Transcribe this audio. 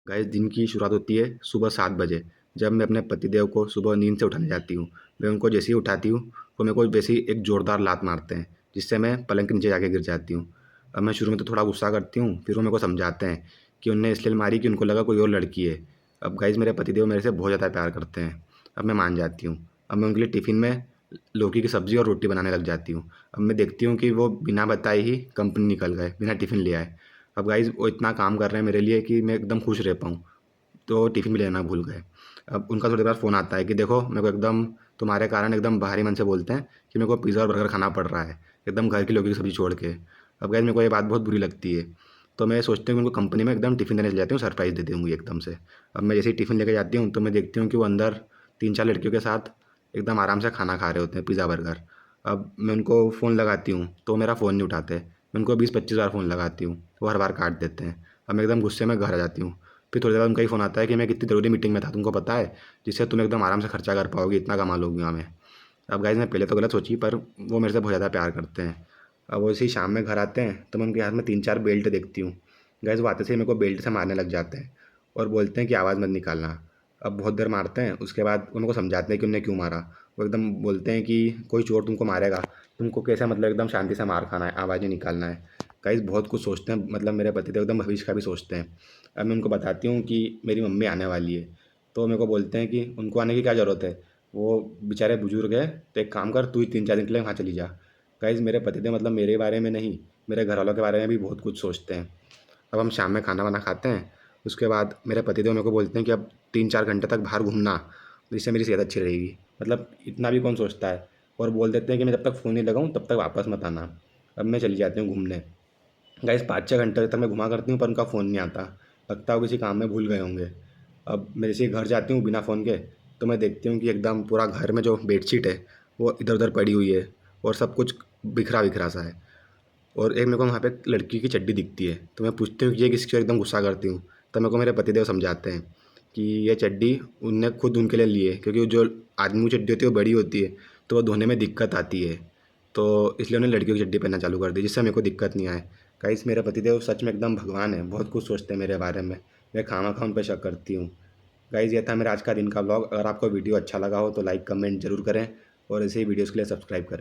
Guys दिन की शुरुआत होती है सुबह 7 बजे, जब मैं अपने पतिदेव को सुबह नींद से उठाने जाती हूँ। मैं उनको जैसे ही उठाती हूँ, वो मेरे को वैसे ही एक ज़ोरदार लात मारते हैं, जिससे मैं पलंग के नीचे जाके गिर जाती हूँ। अब मैं शुरू में तो थोड़ा गुस्सा करती हूँ, फिर वो मेरे को समझाते हैं कि उन्होंने इसलिए मारी कि उनको लगा कोई और लड़की है। अब गाइस मेरे पतिदेव मेरे से बहुत ज़्यादा प्यार करते हैं। अब मैं मान जाती हूँ। अब मैं उनके लिए टिफ़िन में लौकी की सब्ज़ी और रोटी बनाने लग जाती हूँ। अब मैं देखती हूँ कि वो बिना बताए ही कंपनी निकल गए, बिना टिफ़िन ले आए। अब गाइस वो इतना काम कर रहे हैं मेरे लिए कि मैं एकदम खुश रह पाऊँ। तो टिफ़िन भी लेना भूल गए। अब उनका थोड़ी देर बाद फ़ोन आता है कि देखो मेरे को एकदम तुम्हारे कारण एकदम बाहरी मन से बोलते हैं कि मेरे को पिज़्ज़ा और बर्गर खाना पड़ रहा है, एकदम घर की लौकी की सब्ज़ी छोड़ के। अब गाइस मेरे को ये बात बहुत बुरी लगती है। तो मैं सोचती हूँ कि उनको कंपनी में एकदम टिफ़िन देने चले जाती हूँ, सरप्राइज़ दे दूँगी एकदम से। अब मैं जैसे ही टिफ़िन लेके जाती हूँ तो मैं देखती हूँ कि वो अंदर 3-4 लड़कियों के साथ एकदम आराम से खाना खा रहे होते हैं, पिज़्ज़ा बर्गर। अब मैं उनको फ़ोन लगाती हूँ तो वो मेरा फ़ोन नहीं उठाते। मैं उनको 20-25 बार फ़ोन लगाती हूँ, वो हर बार काट देते हैं। अब मैं एकदम गुस्से में घर आ जाती हूँ। फिर थोड़ी देर बाद उनका ही फ़ोन आता है कि मैं कितनी ज़रूरी मीटिंग में था, तुमको पता है? जिससे तुम एकदम आराम से खर्चा कर पाओगी, इतना कमा लोगी वहाँ में। अब गाइज़ मैं पहले तो गलत सोची, पर वो मेरे से बहुत ज़्यादा प्यार करते हैं। अब वैसे ही शाम में घर आते हैं तो मैं उनके हाथ में 3-4 बेल्ट देखती हूँ। गाइज़ वो आते से ही मेरे को बेल्ट से मारने लग जाते हैं और बोलते हैं कि आवाज़ मत निकालना। अब बहुत देर मारते हैं, उसके बाद वो मेरे को समझाते हैं कि उन्होंने क्यों मारा। वो एकदम बोलते हैं कि कोई चोर तुमको मारेगा, तुमको कैसे मतलब एकदम शांति से मार खाना है, आवाज़ नहीं निकालना है। गाइज़ बहुत कुछ सोचते हैं, मतलब मेरे पति तो एकदम भविष्य का भी सोचते हैं। अब मैं उनको बताती हूँ कि मेरी मम्मी आने वाली है, तो मेरे को बोलते हैं कि उनको आने की क्या ज़रूरत है, वो बेचारे बुजुर्ग हैं, तो एक काम कर तू ही 3-4 दिन के लिए वहाँ चली जा। गाइज़ मेरे पतिदेव मतलब मेरे बारे में नहीं, मेरे घरवालों के बारे में भी बहुत कुछ सोचते हैं। अब हम शाम में खाना वाना खाते हैं, उसके बाद मेरे पतिदेव मेरे को बोलते हैं कि अब 3-4 घंटे तक बाहर घूमना, जिससे मेरी सेहत अच्छी रहेगी। मतलब इतना भी कौन सोचता है। और बोल देते हैं कि मैं जब तक फ़ोन नहीं लगाऊँ तब तक वापस मत आना। अब मैं चली जाती हूँ घूमने। गाइस 5-6 घंटे तक मैं घुमा करती हूँ, पर उनका फ़ोन नहीं आता। लगता है वो किसी काम में भूल गए होंगे। अब मैं जैसे ही घर जाती हूँ बिना फ़ोन के, तो मैं देखती हूँ कि एकदम पूरा घर में जो बेडशीट है वो इधर-उधर पड़ी हुई है और सब कुछ बिखरा-बिखरा सा है। और एक मेरे को वहाँ पे एक लड़की की चड्डी दिखती है, तो मैं पूछती हूँ कि ये किसकी है? एकदम गुस्सा करती हूँ। तब मेरे को मेरे पतिदेव समझाते हैं कि ये चड्डी उनने खुद उनके लिए ली है, क्योंकि वो जो आदमी की चड्डी होती है वो बड़ी होती है, तो वो धोने में दिक्कत आती है। तो इसलिए उन्होंने लड़कियों की चड्डी पहनना चालू कर दी, जिससे मेरे को दिक्कत नहीं आए। गाइस मेरे पतिदेव सच में एकदम भगवान है, बहुत कुछ सोचते हैं मेरे बारे में। मैं खामा-खा उन पे शक करती हूँ। गाइस ये था मेरा आज का दिन का व्लॉग। अगर आपको वीडियो अच्छा लगा हो तो लाइक, कमेंट ज़रूर करें और ऐसे ही वीडियोज़ के लिए सब्सक्राइब करें।